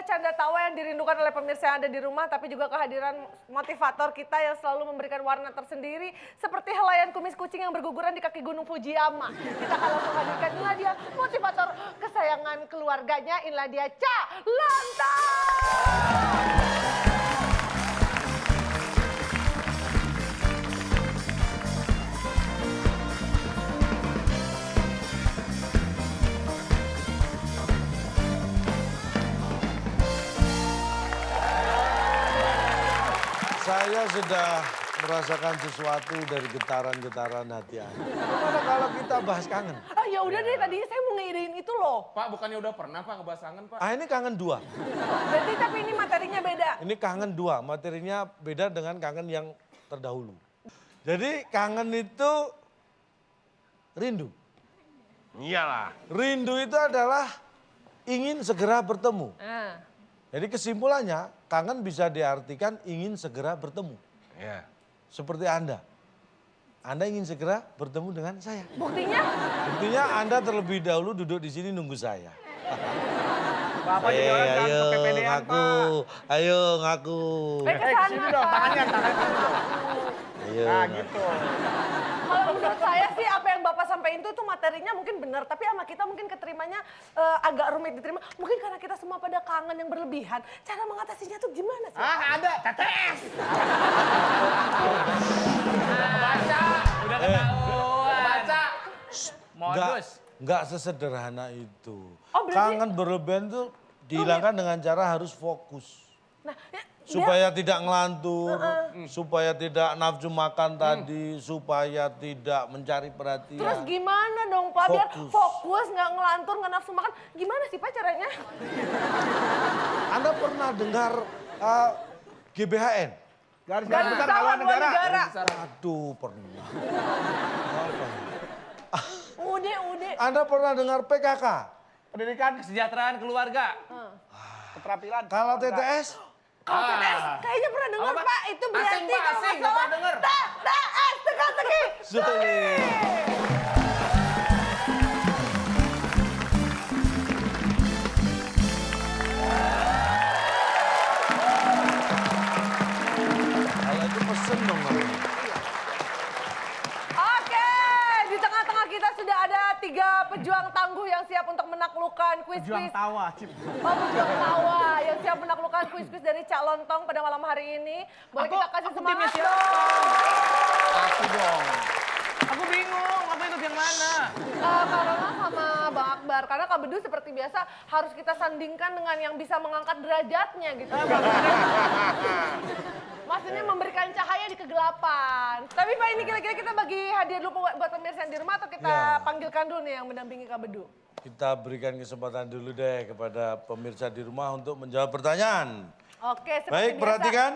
canda tawa yang dirindukan oleh pemirsa yang ada di rumah, tapi juga kehadiran motivator kita yang selalu memberikan warna tersendiri, seperti helaian kumis kucing yang berguguran di kaki Gunung Fujiyama. Kita akan langsung hadirkan inilah dia motivator kesayangan keluarganya, inilah dia Cak Lontong. Saya sudah merasakan sesuatu dari getaran-getaran hati Anda. Gimana kalau kita bahas kangen? Ah ya udah deh, tadinya saya mau ngeidein itu loh. Pak, bukannya udah pernah Pak ngebahas kangen Pak? Ah ini kangen dua. Berarti tapi ini materinya beda. Ini kangen dua, materinya beda dengan kangen yang terdahulu. Jadi kangen itu rindu. Iyalah. Rindu itu adalah ingin segera bertemu. Ah. Jadi kesimpulannya, kangen bisa diartikan ingin segera bertemu. Iya. Seperti Anda. Anda ingin segera bertemu dengan saya. Buktinya? Buktinya Anda terlebih dahulu duduk di sini nunggu saya. Bapak jadi orang jangan Ayo kepedean ngaku, Pak. ayo ngaku. Kesana, dong, Pak. tangannya dong. Ayo. Nah gitu. Kalau menurut saya sih apa yang Bapak sampaikan itu tuh materinya mungkin benar, tapi sama kita mungkin keterimanya agak rumit diterima. Mungkin karena kita semua pada kangen yang berlebihan. Cara mengatasinya tuh gimana sih? Ah ada, TTS. Baca, udah ketahuan. Baca. Modus. Enggak sesederhana itu. Oh, berarti- Kangen berlebihan itu dihilangkan dengan cara harus fokus. Nah, ya, Supaya tidak ngelantur, supaya tidak nafsu makan tadi, supaya tidak mencari perhatian. terus gimana dong Pak? Biar Fokus. fokus, nggak ngelantur, nggak nafsu makan. Gimana sih Pak caranya? Anda pernah dengar GBHN? Garis Garis besar Besar haluan Haluan negara. Negara. Aduh, pernah. Apa ya? Udah. Anda pernah dengar PKK? Pendidikan kesejahteraan keluarga. Keterampilan. Kalau TTS? Kalau TTS kayaknya pernah dengar Apa, Pak? Pak. Itu berarti Asing, Pak, kalau asing, nggak nggak salah pernah denger. TTS teka-teki. Sulit. Kalau itu pesen dong namanya. Oke, di tengah-tengah kita sudah ada 3 pejuang tangguh yang siap untuk menaklukkan kuis-kuis. tawa, Cip. Oh, pejuang tawa yang siap menaklukkan kuis-kuis dari Cak Lontong pada malam hari ini. Boleh kita kasih semangat timnya siapa? dong. Aku dong. Aku bingung, aku ikut yang mana? Karena sama Bang Akbar, karena Kak Bedu seperti biasa harus kita sandingkan dengan yang bisa mengangkat derajatnya gitu. Maksudnya memberikan cahaya di kegelapan. Tapi Pak, ini kira-kira kita bagi hadiah dulu buat pemirsa yang di rumah atau kita Ya. panggilkan dulu nih yang mendampingi Kak Bedu? Kita berikan kesempatan dulu deh kepada pemirsa di rumah untuk menjawab pertanyaan. Oke, seperti Baik, biasa. perhatikan.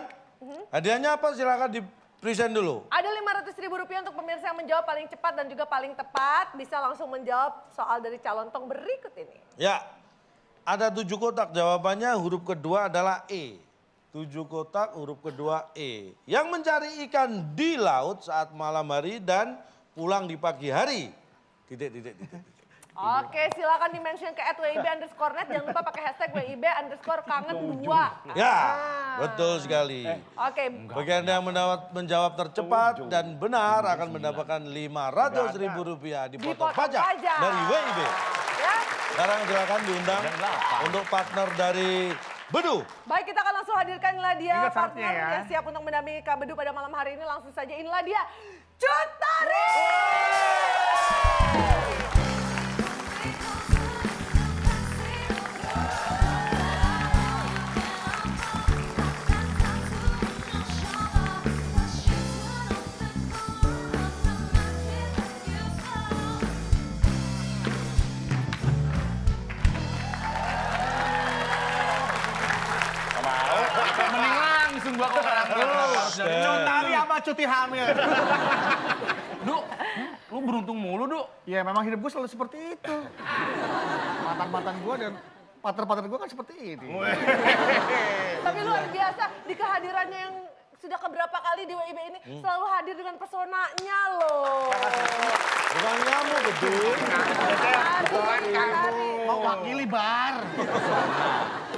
Hadiahnya apa? Silakan di-present dulu. Ada Rp500.000 untuk pemirsa yang menjawab paling cepat dan juga paling tepat. Bisa langsung menjawab soal dari Cak Lontong berikut ini. Ya, ada 7 kotak. Jawabannya huruf kedua adalah E. 7 kotak, huruf kedua E. Yang mencari ikan di laut saat malam hari dan pulang di pagi hari. Titik. Oke, silakan di-mention ke @wib_net. Jangan lupa pakai hashtag #WIB_kangen2. Ya, betul sekali. Oke, Bagi Anda yang menjawab tercepat dan benar akan mendapatkan Rp500.000 dipotong pajak dari WIB. ya. Sekarang silakan diundang untuk partner dari Bedu. Baik, kita akan langsung hadirkan inilah dia Ingat syaratnya partner ya. yang siap untuk mendampingi Kak Bedu pada malam hari ini. Langsung saja inilah dia, Cut Tari. Mending langsung gua ke orang Tari apa cuti hamil? Du, lu beruntung mulu, Du. Ya memang hidup gue selalu seperti itu. Mantan-mantan gue dan partner-partner gue kan seperti ini. Tapi luar biasa di kehadirannya yang sudah keberapa kali di WIB ini selalu hadir dengan pesonanya loh. Bukan kamu, Bedu. Aduh, Cut Tari. Mau wakili bar.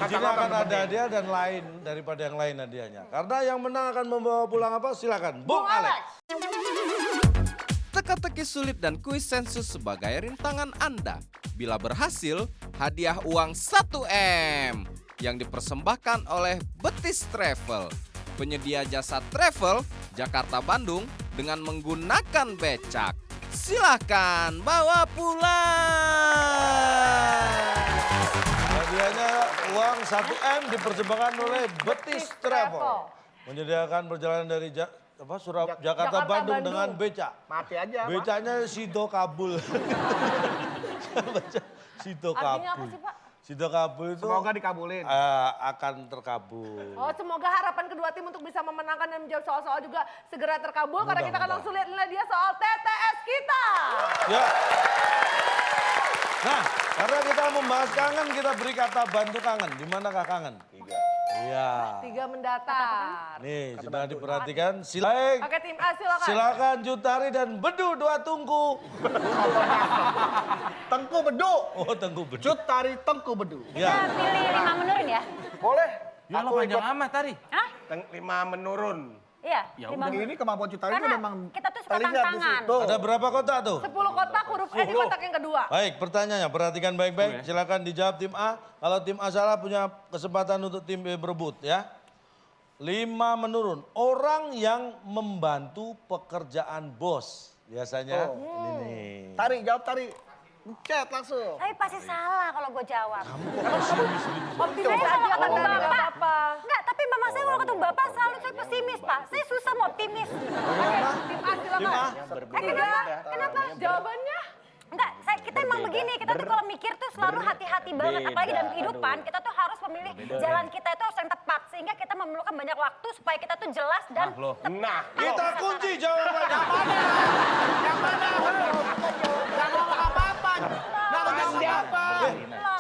Di sini akan ada hadiah dan lain daripada yang lain hadiahnya. Karena yang menang akan membawa pulang apa? Silakan, Bung Alex. Teka-teki sulit dan kuis sensus sebagai rintangan Anda. Bila berhasil, hadiah uang 1M yang dipersembahkan oleh Betis Travel. Penyedia jasa travel Jakarta-Bandung dengan menggunakan becak. Silahkan bawa pulang. Hadiahnya uang 1M dipersembahkan oleh Betis Travel. Menyediakan perjalanan dari Jakarta Jakarta, Bandung Bandung. dengan becak. Mati aja, Pak. Becaknya Sido Kabul. Sido Artinya apa Kabul. sih, Pak? Sido Kabul itu Semoga dikabulin. akan terkabul. Oh, semoga harapan kedua tim untuk bisa memenangkan dan menjawab soal-soal juga segera terkabul. Karena kita akan langsung lihat dia soal TTS kita. Ya. Nah, karena kita membahas kangen, kita beri kata bantu kangen. Di manakah kangen? 3. Iya. 3 mendatar. Nih, sudah diperhatikan. Silakan. Oke, tim A silakan. Silakan Jutari dan Bedu 2 tungku. Tengku Bedu. Oh, tungku Bedu. Cut Tari Tengku Bedu. Ya. Pilih 5 menurun ya? Boleh. Ya lo panjang amat tadi. Hah? 5 menurun. Iya, Ya 5 udah. Ini kemampuan Cut Tari itu Karena memang kita tuh suka terlihat di tantangan. situ. Ada berapa kotak tuh? 10 kotak huruf E di kotak yang kedua. Baik, pertanyaannya perhatikan baik-baik. Silakan dijawab tim A. Kalau tim A salah punya kesempatan untuk tim B berebut ya. 5 menurun. Orang yang membantu pekerjaan bos. Biasanya ini nih. Tari, jawab Tari. Chat langsung. Tapi pasti salah kalau gue jawab. Optimis Saya aja kalau kan ketemu nggak Bapak. apa-apa. Enggak, tapi mama saya kalau ketemu Bapak selalu saya pesimis, Pak. Saya susah mau optimis. Tim A silakan. Kenapa? Jawabannya? Enggak, kita emang begini. Kita tuh kalau mikir tuh selalu hati-hati banget. Apalagi dalam kehidupan, kita tuh harus memilih jalan kita itu harus yang tepat. Sehingga kita memerlukan banyak waktu supaya kita tuh jelas dan Nah, Kita kunci jawabannya.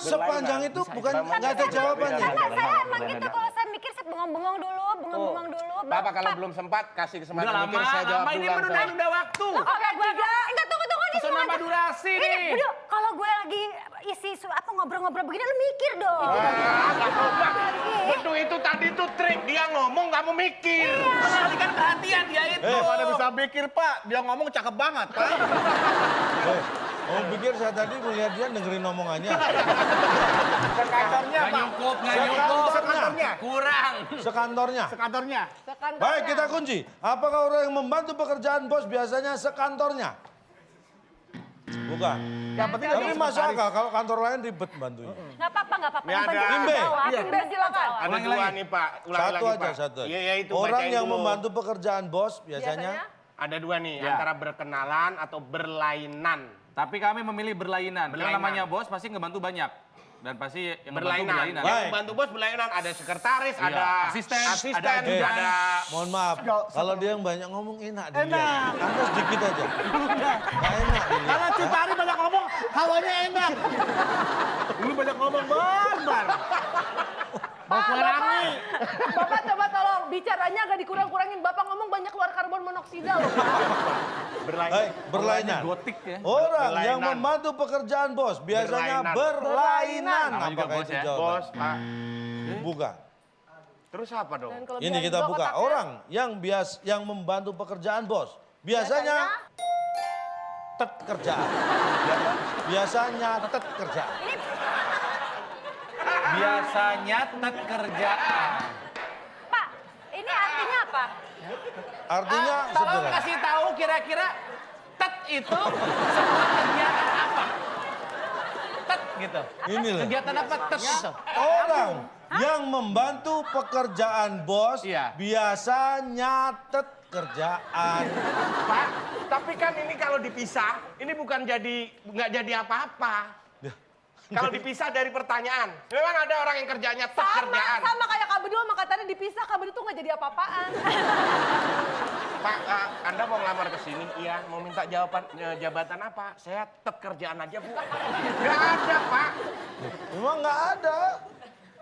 Sepanjang itu bukan nggak ada jawabannya. Karena saya emang gitu, kalau saya mikir saya bengong-bengong dulu, bengong-bengong dulu. Bapak kalau belum sempat kasih Udah kesempatan lama, mikir saya jawab lama ini duluan. menunda saya. udah waktu. Oke, gue enggak tunggu nih. Bisa nambah durasi Ini, nih. Bedu, kalau gue lagi isi ngobrol-ngobrol begini, lu mikir dong. Betul itu tadi tuh trik, dia ngomong nggak mau mikir. Mengalihkan perhatian dia itu. Pada bisa pikir Pak, dia ngomong cakep banget Pak. Oh, pikir saya tadi melihat dia dengerin omongannya. Sekantornya Nggak Pak. nyukup, nggak nyukup. Sekantornya. Kurang. Sekantornya. Sekantornya. Sekantornya. Baik, kita kunci. Apakah orang yang membantu pekerjaan bos biasanya sekantornya? Bukan. Yang penting Tapi ada masuk akal kalau kantor lain ribet bantunya. Nggak apa-apa. Ya, Yang penting ada. kita Timbe. jawab. Tim B silakan. Ada Ulangi dua lagi. nih Pak, ulangi Satu lagi aja, Pak. satu. Iya, itu Orang bacain yang dulu. membantu pekerjaan bos biasanya Ada dua nih, Ya. antara berkenalan atau berlainan. Tapi kami memilih berlainan. Karena Berlainan. namanya bos pasti ngebantu banyak. Dan pasti yang membantu Berlainan. berlainan. Baik. Yang membantu bos berlainan, ada sekretaris, Iya. ada Asisten, asisten, ada ajudan. ada mohon maaf, kalau dia yang banyak ngomong enak dilihat. Anda sedikit aja. Nggak enak dilihat. Kalau Cut Tari banyak ngomong, hawanya enak. Lu banyak ngomong barbar. Pak, Bapak coba tolong bicaranya agak dikurang-kurangin. Bapak ngomong banyak keluar karbon monoksida loh. Baik, berlainan. Gotik ya. Orang yang Berlainan. membantu pekerjaan bos biasanya Berlainan. berlainan. Namanya juga Apakah bos itu ya. jawaban? bos, Pak. Bukan. Terus apa dong? Dan kelebihan Ini kita dua buka. kotaknya. Orang yang membantu pekerjaan bos biasanya tet kerjaan. Biasanya tet kerjaan. Biasanya tet kerjaan. Pak, ini artinya apa? Artinya Tolong sederhana. kasih tahu kira-kira tet itu sebuah kegiatan apa? Tet gitu. Ini loh. Kegiatan apa tet itu? Orang yang membantu pekerjaan bos Iya. biasanya tet kerjaan. Pak, tapi kan ini kalau dipisah, ini bukan nggak jadi apa-apa. Kalau dipisah dari pertanyaan, memang ada orang yang kerjanya kerjaan. Sama kayak Kak Bedu sama Kak Tari dipisah, Kak Bedu tuh nggak jadi apa-apaan. Pak, Anda mau ngelamar ke sini? Iya, mau minta jabatan apa? Saya kerjaan aja, Bu. Nggak ada, Pak. Memang nggak ada.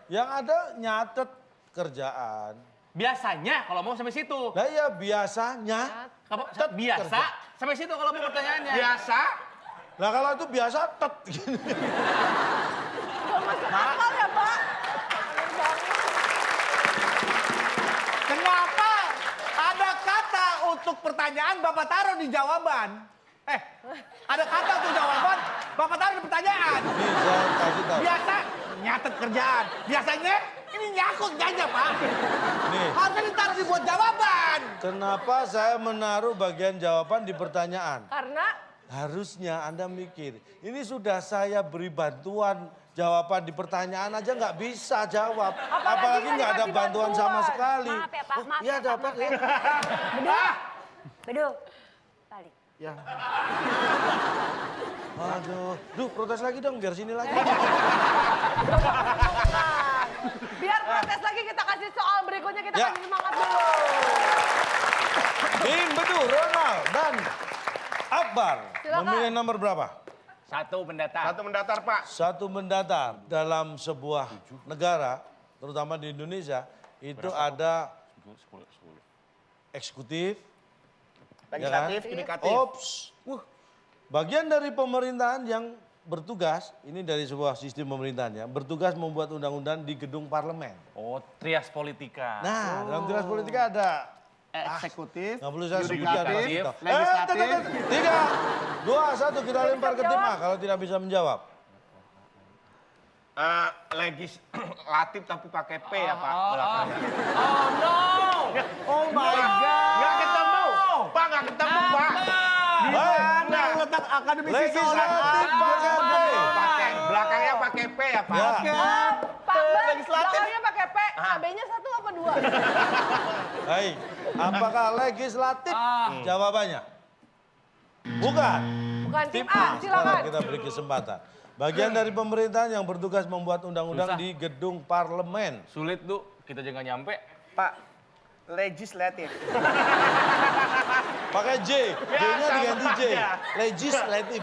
Yang ada nyatet kerjaan. Biasanya kalau mau sampai situ. Nah iya biasanya. Kamu Tet biasa kerja. sampai situ kalau mau pertanyaannya. Biasa, Nah kalau itu biasa tet. Gak masuk akal ya Pak. masuk pertanyaan, Bapak taruh di jawaban. Ada kata tuh jawaban, Bapak taruh di pertanyaan. Ini saya kasih tahu. Biasa nyatet kerjaan. Biasanya ini nyakut aja, Pak. Nih, Harusnya ditaruh dibuat jawaban. kenapa saya menaruh bagian jawaban di pertanyaan? Karena Harusnya Anda mikir, ini sudah saya beri bantuan jawaban di pertanyaan aja nggak bisa jawab. Apalagi nggak ada dikasih bantuan sama sekali. Maaf ya, Pak. Oh, Maaf iya ya, Pak. dapat Maaf ya. ya. Bedu. Balik. Ya. Aduh, duh protes lagi dong biar sini lagi. biar protes lagi kita kasih soal berikutnya, kita Ya. kasih semangat dulu. Bing, Bedu, Ronald, dan Akbar. Silakan. Memilih nomor berapa? Satu mendatar. Satu mendatar, Pak. Satu mendatar dalam sebuah negara, terutama di Indonesia, itu ada eksekutif, Legislatif, ya kan? yudikatif. Ops. Bagian dari pemerintahan yang bertugas, ini dari sebuah sistem pemerintahannya, bertugas membuat undang-undang di gedung parlemen. Oh, trias politika. Nah, dalam tugas politika ada Eksekutif, nggak perlu saya sebutkan. yudikatif, Mas Tito. legislatif. 3, 2, 1 kita lempar ke Tima kalau tidak bisa menjawab. Legislatif tapi pakai P ya, Pak. belakangnya. Oh no! Oh my God. Nggak ketemu. Pak, nggak ketemu, Pak. Baik. Mana letak akademisi Legislatif pakai P. Belakangnya pakai P ya, Pak. Ya. Pak Bang, Legislatif. belakangnya pakai P, KB-nya 1 apa 2? Baik, apakah legislatif? Jawabannya bukan. Bukan tim A, Sekarang silakan. kita beri kesempatan. Bagian dari pemerintahan yang bertugas membuat undang-undang Susah. di gedung parlemen. Sulit, Du. Kita juga nyampe. Pak, legislatif. Pakai J, J-nya diganti J. Bapaknya. Legislatif.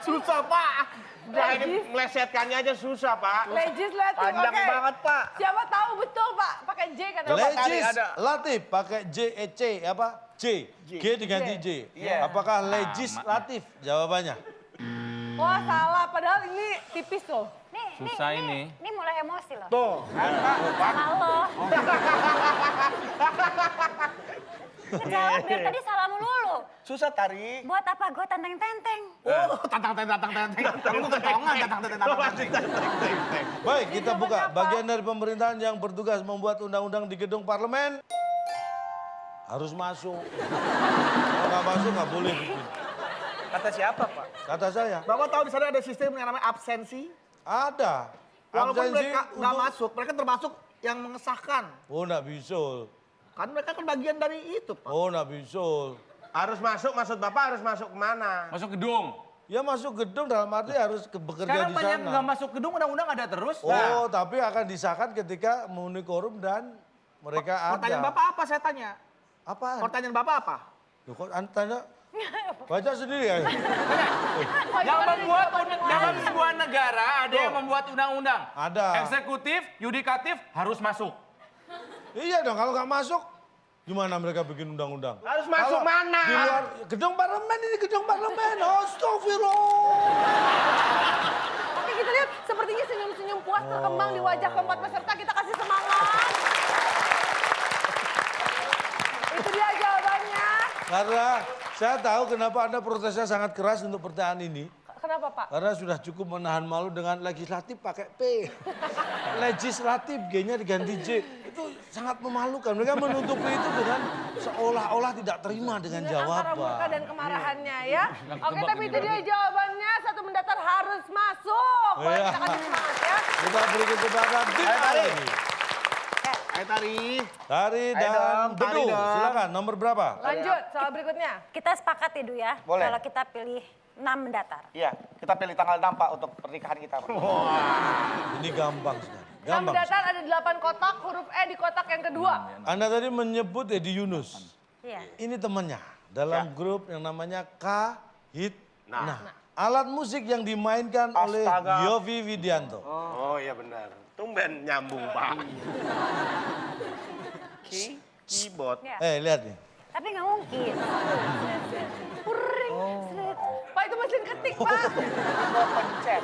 Susah, Pak. Nah, ini melesetkannya aja susah, Pak. Legislatif, Panjang oke. banget, Pak. Siapa tahu betul, Pak. Pakai J katanya. Legislatif pakai J, E, C, apa? J. G diganti J. Iya. Apakah legislatif? Jawabannya. Wah, salah. Padahal ini tipis loh. Susah ini. Ini mulai emosi loh. Tuh, kan, Pak. Sama lo. Jawab biar tadi salah melulu. Susah, Tari. Buat apa gue tanteng-tenteng? Oh, tantang-tantang. Kamu kentongan, tantang-tantang. Baik, kita buka. Bagian dari pemerintahan yang bertugas membuat undang-undang di gedung parlemen harus masuk. Kalau nggak masuk nggak boleh bikin. Kata siapa, Pak? Kata saya, Bapak tahu di sana ada sistem yang namanya absensi? ada. Walaupun Absensi mereka nggak untuk- masuk, mereka termasuk yang mengesahkan. Oh, nggak bisa. Kan mereka kan bagian dari itu, Pak. Oh, nggak bisa. Harus masuk, maksud Bapak harus masuk kemana? Masuk gedung. Ya masuk gedung dalam arti harus bekerja Sekarang di banyak sana. nggak masuk gedung, undang-undang ada terus. Oh, tapi akan disahkan ketika memenuhi quorum dan mereka ada. Pertanyaan Bapak apa saya tanya? Apa? Pertanyaan Bapak apa? Loh, kok tanya? Baca sendiri ya. Yang membuat dalam sebuah negara ada yang membuat undang-undang. Ada. Eksekutif, yudikatif harus masuk. Iya dong, kalau nggak masuk, gimana mereka bikin undang-undang? Harus masuk Kalau mana? Di luar gedung parlemen, ini gedung parlemen. Astagfirullah. Oke, kita lihat sepertinya senyum-senyum puas terkembang di wajah keempat peserta. Kita kasih semangat. Itu dia jawabannya. Karena saya tahu kenapa Anda protesnya sangat keras untuk pertanyaan ini. Kenapa, Pak? Karena sudah cukup menahan malu dengan legislatif pakai P. Legislatif, G-nya diganti J. Itu sangat memalukan. Mereka menutupi itu dengan seolah-olah tidak terima dengan Dengan antara murka jawaban. dan kemarahannya ya. Oke, tapi itu dia jawabannya. Satu mendatar harus masuk. Boleh Iya. kita kasih semangat ya. Kita beri kesempatan tim Ayo, Tari. lagi. Ayo, Tari. Tari Ayo dan dong, Bedu, Tari dong. silakan nomor berapa? Lanjut, soal berikutnya. Kita sepakat ya, Du ya. Boleh. Kalau kita pilih 6 mendatar. Iya, kita pilih tanggal 6, Pak, untuk pernikahan kita, Pak. Ini gampang sekali. 6 Gampang. mendatar ada 8 kotak, huruf E di kotak yang kedua. Anda tadi menyebut Edi Yunus. Iya. Ini temannya dalam grup yang namanya Kahit. Nah. Nah, alat musik yang dimainkan oleh Astaga. Yofi Widianto. Oh iya benar. Tumben nyambung, Pak. Keyboard. Ya. Lihat nih. Tapi nggak mungkin. Puring, seret. Pak itu mesin ketik, Pak. Pencet.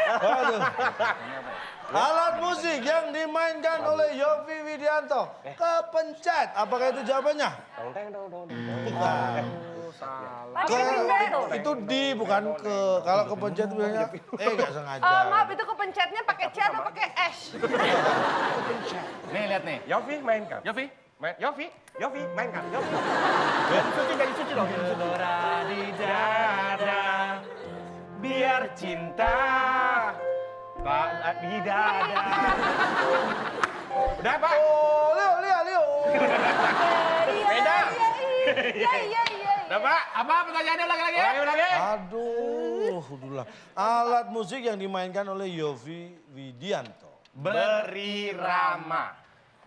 Aduh. Alat musik yang dimainkan oleh Yovie Widianto. Kepencet. Apakah itu jawabannya? Bukan. Pakai pindah tuh. Itu di, bukan ke. Kalau kepencet itu biasanya, nggak sengaja. Maaf, itu kepencetnya pakai C atau pakai S? Nih, lihat nih. Yofi mainkan. Yofi. Yofi mainkan. Yofi. Jadi suci dong. Gelora di dada, biar cinta tak di dada. Udah, Pak. Oh, Leo. Beda. Iya. Udah, Pak. Apa pertanyaannya lagi-lagi? Ulangi. Aduh, udahlah. Alat musik yang dimainkan oleh Yovie Widianto. Berirama.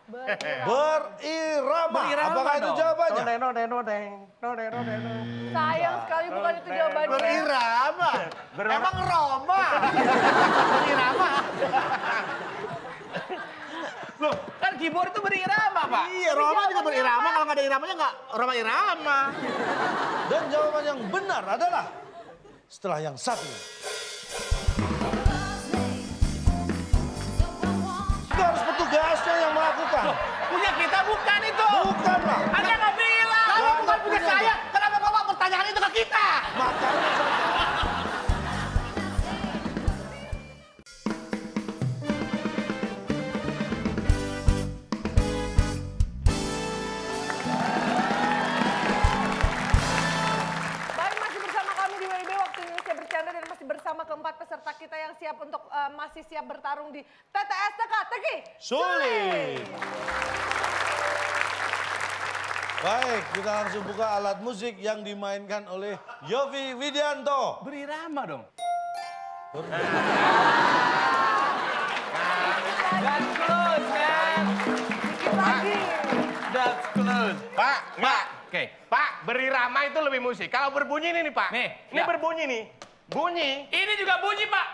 Berirama. Apakah itu jawabannya? Sayang sekali bukan itu jawabannya. Berirama. Emang Roma. Berirama. Loh, kan keyboard itu berirama, Pak. Iya, Roma juga berirama. Kalau nggak ada iramanya nggak Roma irama. Dan jawaban yang benar adalah setelah yang satu. Itu harus petugasnya yang melakukan. Punya kita bukan itu. Bukanlah. Anda nggak bilang. Kalau bukan punya saya, kenapa bapak pertanyaan itu ke kita? Makanya Baik, masih bersama kami di WIB Waktu Indonesia Bercanda dan masih bersama keempat peserta kita yang siap untuk masih siap bertarung di TTS Teka-Teki sulit. Baik, kita langsung buka alat musik yang dimainkan oleh Yovie Widianto. Berirama dong. Dikit lagi. That's close. Pak, enggak. Oke. Pak, berirama itu lebih musik. Kalau berbunyi ini nih, Pak. Nih, Ini ya. berbunyi nih. Bunyi. Ini juga bunyi, Pak.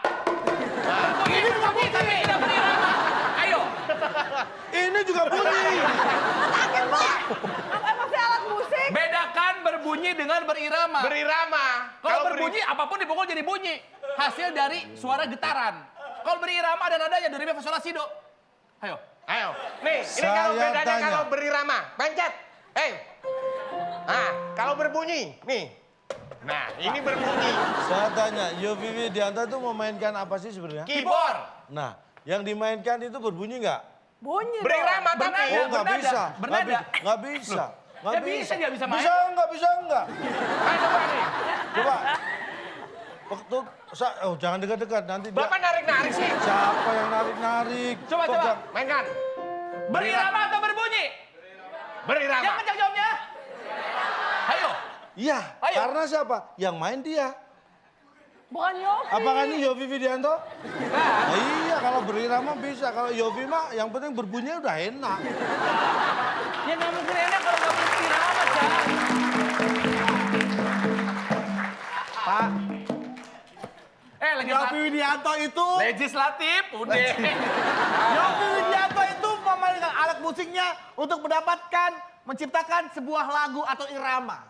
Ini juga bunyi, tapi tidak berirama. Ayo. Ini juga bunyi. Emang sih alat musik? Bedakan berbunyi dengan berirama. Berirama. Kalau berbunyi, apapun dipukul jadi bunyi. Hasil dari suara getaran. Kalau berirama ada nadanya, do, re, mi, fa, sol, la, si, do. Ayo. Ayo. Nih, ini Saya kalau bedanya tanya. kalau berirama. Pencet. Nah, kalau berbunyi. Nih. Nah, ini berbunyi. Saya tanya, Yovie Widianto itu memainkan apa sih sebenarnya? Keyboard. Nah, yang dimainkan itu berbunyi nggak? Bunyi dong. Berirama tapi. Bernada. Oh, nggak bernada. bisa. Bernada. Nggak bisa. Nggak Ya bisa, dia bisa main. Bisa nggak? Ayo coba nih. Coba. Waktu, jangan dekat-dekat nanti dia. Bapak narik-narik sih. Siapa yang narik-narik? Coba. Pegang. Mainkan. Berirama atau berbunyi? Berirama. Yang kencang jawabnya. Ayo. Iya, Ayo. karena siapa? Yang main dia. Bukan Yovie. Apakah ini Yovie Widianto? Nah, iya, kalau berirama bisa. Kalau Yovie mah yang penting berbunyi udah enak. Ya nggak mungkin enak kalau nggak berirama, Cak. Pak, Legislatif. Yovie Widianto itu... Legislatif, udah. Yovie Widianto itu memainkan alat musiknya untuk menciptakan sebuah lagu atau irama.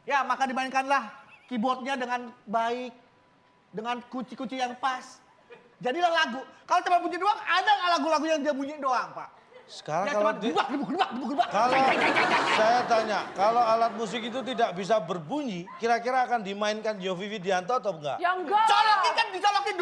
Ya, maka dimainkanlah keyboardnya dengan baik, dengan kunci-kunci yang pas. Jadilah lagu. Kalau cuma bunyi doang, ada nggak lagu-lagu yang dia bunyi doang, Pak? Sekarang Ya kalau cuma gebak. kalau saya tanya, kalau alat musik itu tidak bisa berbunyi, kira-kira akan dimainkan Yovie Widianto atau enggak? Ya enggak. Dicolokin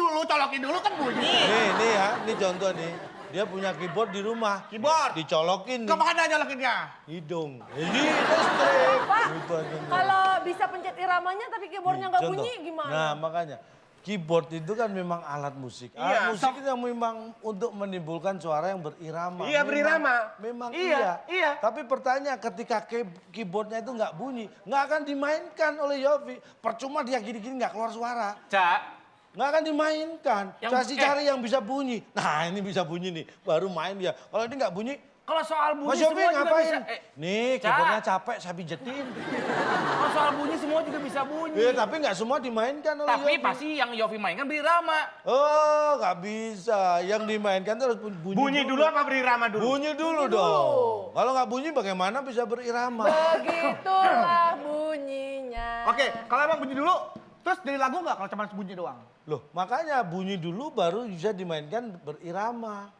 dulu kan bunyi. Nih ya, ini contoh nih. Dia punya keyboard di rumah. Keyboard. Dicolokin nih. Kemana nyolokinnya? Hidung. Ini listrik. Pak, Gitu aja. kalau bisa pencet iramanya tapi keyboardnya nggak Contoh. bunyi gimana? Nah, makanya. Keyboard itu kan memang alat musik. Alat Iya, musik itu yang memang untuk menimbulkan suara yang berirama. Iya, berirama. Memang Iya, iya. Tapi pertanyaan ketika keyboardnya itu nggak bunyi, nggak akan dimainkan oleh Yovie. Percuma dia gini-gini nggak keluar suara. Cak, Nggak akan dimainkan. Yang- Kasih cari yang bisa bunyi. Nah, ini bisa bunyi nih, baru main dia. Kalau ini nggak bunyi, Kalau soal bunyi Mas Yofi semua juga ngapain? bisa. Nih, Ca. keyboardnya capek, saya pijetin. Kalau soal bunyi semua juga bisa bunyi. Iya, tapi nggak semua dimainkan oleh Tapi Yofi. pasti yang Yofi mainkan berirama. Oh, nggak bisa. Yang dimainkan tuh harus bunyi, Bunyi dulu apa berirama dulu? Bunyi dulu dong. Kalau nggak bunyi bagaimana bisa berirama? Begitulah bunyinya. Oke, kalau emang bunyi dulu, terus dari lagu nggak kalau cuma bunyi doang? Loh, makanya bunyi dulu baru bisa dimainkan berirama.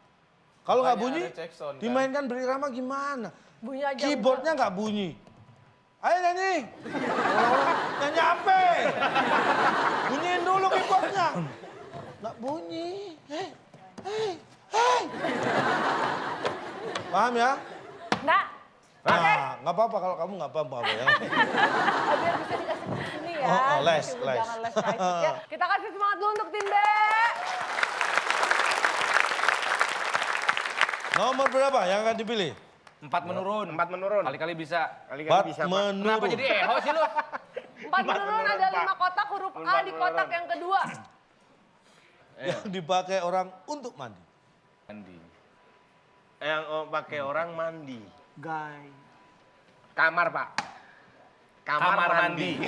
Kalau nggak bunyi, ada cek sound, kan? dimainkan berirama gimana? Bunyi aja. Keyboardnya nggak bunyi. Ayo nyanyi. Nyanyi apa? Bunyiin dulu keyboardnya. Nggak bunyi. Hei. Paham ya? Nggak. Nah, nggak apa-apa kalau kamu nggak paham ya. Biar bisa dikasih ini ya. Oh, les, Kasih les. undangan les Kaisik ya. Kita kasih semangat dulu untuk tim B. Nomor berapa yang akan dipilih? 4 menurun. 4 menurun. Kali-kali bisa. Kali-kali bisa, Pak. menurun. Kenapa jadi eho sih lu? 4 menurun ada 5 kotak huruf A di kotak yang kedua. Yang dipakai orang untuk mandi. Mandi. Yang pakai orang mandi. Guys. Kamar, Pak. Kamar mandi.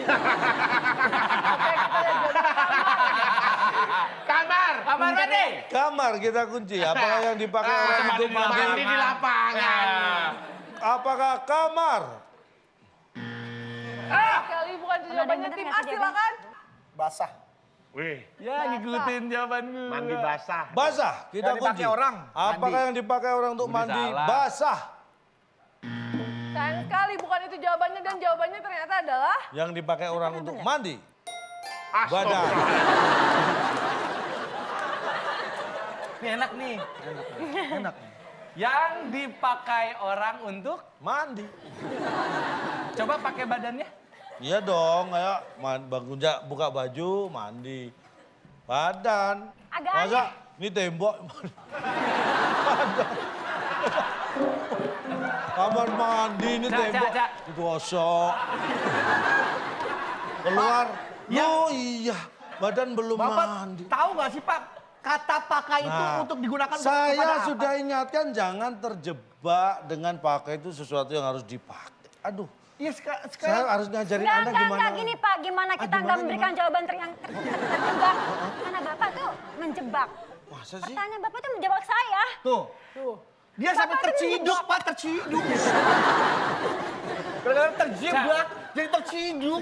Kamar. Kamar mandi. Kamar kita kunci. Apakah yang dipakai orang untuk mandi? Mandi di lapangan. Apakah kamar? Sekali bukan jawabannya bener tim nggak A sih silakan. Basah. Wih, Ya ngikutin jawaban gue. mandi basah. Basah. Kita Yang kunci. dipakai orang, Apakah mandi. yang dipakai orang untuk Udah mandi? salah. Basah. Sayang sekali bukan itu jawabannya dan jawabannya ternyata adalah Yang dipakai orang untuk mandi. Astaga. Badan. Ini enak nih. Enak. Yang dipakai orang untuk Mandi. coba pakai badannya. Iya dong, kayak bangun buka baju, mandi. Badan. Agak Masa ini tembok. Badan. Kamar mandi ini Cak, tembok. Cak. Digosok. Keluar. Ya. Oh iya, badan belum Bapak mandi. tahu nggak sih Pak, kata pakai itu Nah, untuk digunakan untuk saya kepada apa? sudah ingatkan jangan terjebak dengan pakai itu sesuatu yang harus dipakai. Aduh, Iya saya sekarang harus ngajarin Anda gimana. Enggak, gini Pak, gimana kita gimana, nggak memberikan gimana? jawaban yang terjebak? Karena Bapak tuh menjebak. Masa sih? Pertanyaan Bapak tuh menjebak saya. tuh. Dia sampai Bapak tuh terciduk, Pak, terciduk. Gara-gara terjebak, jadi terciduk.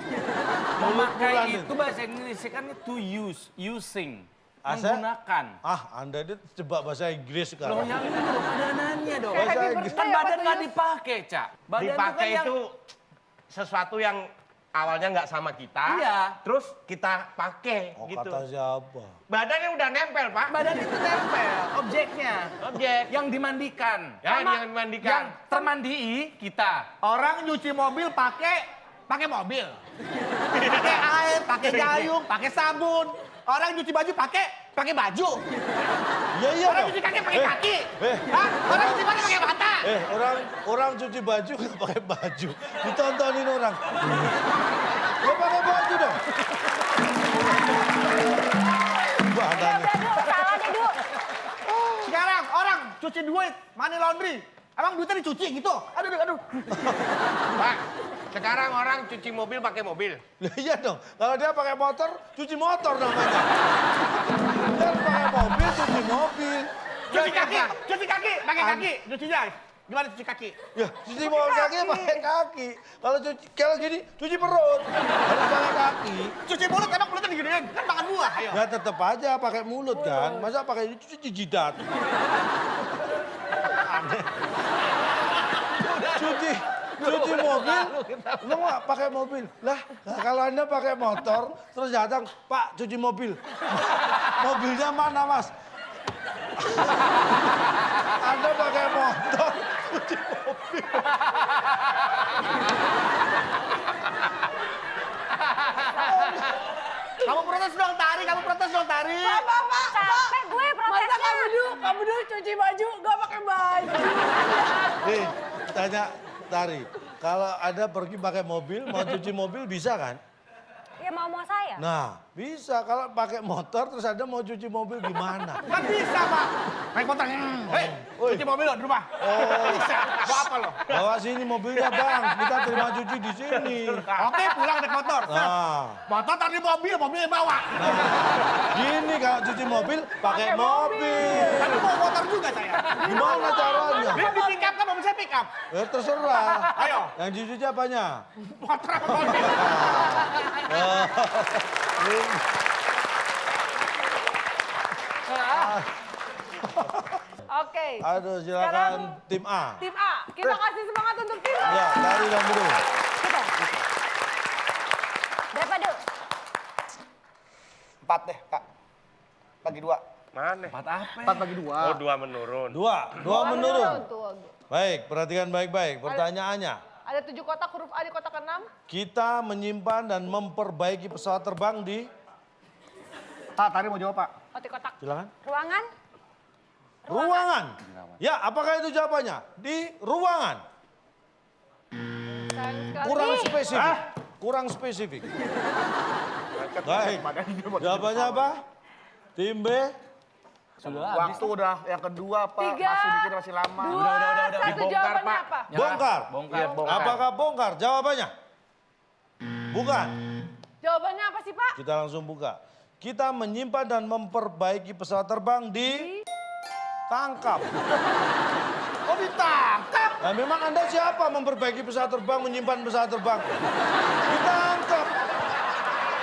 Memakai bulan itu bahasa Inggrisnya kan to use, using. Asa? Menggunakan. Anda ini terjebak bahasa Inggris Loh sekarang. yang ini dong ada nanya dong. Bahasa Happy Inggris. birthday Kan apa badan tuh, nggak Yus? dipakai, Cak. Badan Dipakai kan itu sesuatu yang awalnya nggak sama kita. Iya. Terus kita pakai Oh, gitu. kata siapa? Badannya udah nempel, Pak. badan itu tempel, objeknya. Objek. Yang dimandikan. Ya, Sama yang dimandikan. Yang termandii kita. Orang nyuci mobil pakai mobil. Pakai air, pakai gayung, pakai sabun. Orang nyuci baju pakai baju. Iya Orang dong. nyuci kaki pakai kaki. Eh, Hah? Orang nyuci baju pakai mata. orang cuci baju nggak pakai baju. Ditontonin orang. Ya pakai baju dong. Badannya. Udah, Du, salah deh, Du. Sekarang orang cuci duit, money laundry. Emang duitnya dicuci gitu? Aduh. Pak, sekarang orang cuci mobil pakai mobil. Lah iya dong. Kalau dia pakai motor, cuci motor namanya. Dia harus pakai mobil, cuci mobil. Cuci kaki, pakai kaki. Cucinya gimana cuci kaki? Ya, cuci mobil kaki pakai kaki. Kalau gini, cuci perut. Harus pakai kaki. Cuci mulut emang mulutnya diginiin? Kan makan buah, ayo. Ya tetap aja pakai mulut kan. Masa pakai ini cuci jidat. Aneh. Cuci mobil, lu nggak pakai mobil. Lah, kalau Anda pakai motor, terus datang, Pak cuci mobil. Mobilnya mana Mas? Anda pakai motor, cuci mobil. Kamu protes dong, Tari. Capek gue Masa protesnya. kamu dulu cuci baju nggak pakai baju. Tanya Tari, kalau Anda pergi pakai mobil, mau cuci mobil bisa kan? Ya mau saya. Nah, Bisa, kalau pakai motor terus ada mau cuci mobil gimana? Kan bisa, Pak. Naik motor. Hei, cuci mobil lo di rumah. Bisa. Bawa apa lo? Bawa sini mobilnya bang, kita terima cuci di sini. Oke, pulang naik motor. Set. Nah, Motor tadi mobilnya bawa. gini kalau cuci mobil pakai mobil. Tapi mau motor juga saya. Gimana caranya? Dia di pick up kan, mobil saya pick up. Ya terserah. Ayo. Yang dicuci apanya? Motor apa mobil? Oke. Aduh, silakan Sekarang tim A. Tim A, kita kasih semangat untuk tim A. Ya, lari dan dulu. Kita. Berapa, Du? 4 deh, Kak. Bagi 2. Mana? 4 bagi 2. Oh, 2 menurun. Dua menurun. Tuh. Baik, perhatikan baik-baik. Pertanyaannya, Ada 7 kotak, huruf A di kotak ke-6. kita menyimpan dan memperbaiki pesawat terbang di... Pak, tadi mau jawab, Pak. Oh, di kotak. Silakan. Ruangan? Ruangan. Ya, apakah itu jawabannya? Di ruangan. Sayang sekali. Kurang spesifik. Kurang spesifik. Baik. Jawabannya apa? Tim B. Waktu udah yang kedua, Pak. 3, Masih dikit masih lama. 2, 1, Dibongkar, jawabannya Pak. apa? Bongkar. Bongkar. Apakah bongkar? Jawabannya? Bukan. Jawabannya apa sih, Pak? Kita langsung buka. Kita menyimpan dan memperbaiki pesawat terbang di... Tangkap. Oh, ditangkap. Nah, memang Anda siapa memperbaiki pesawat terbang, menyimpan pesawat terbang? Ditangkap.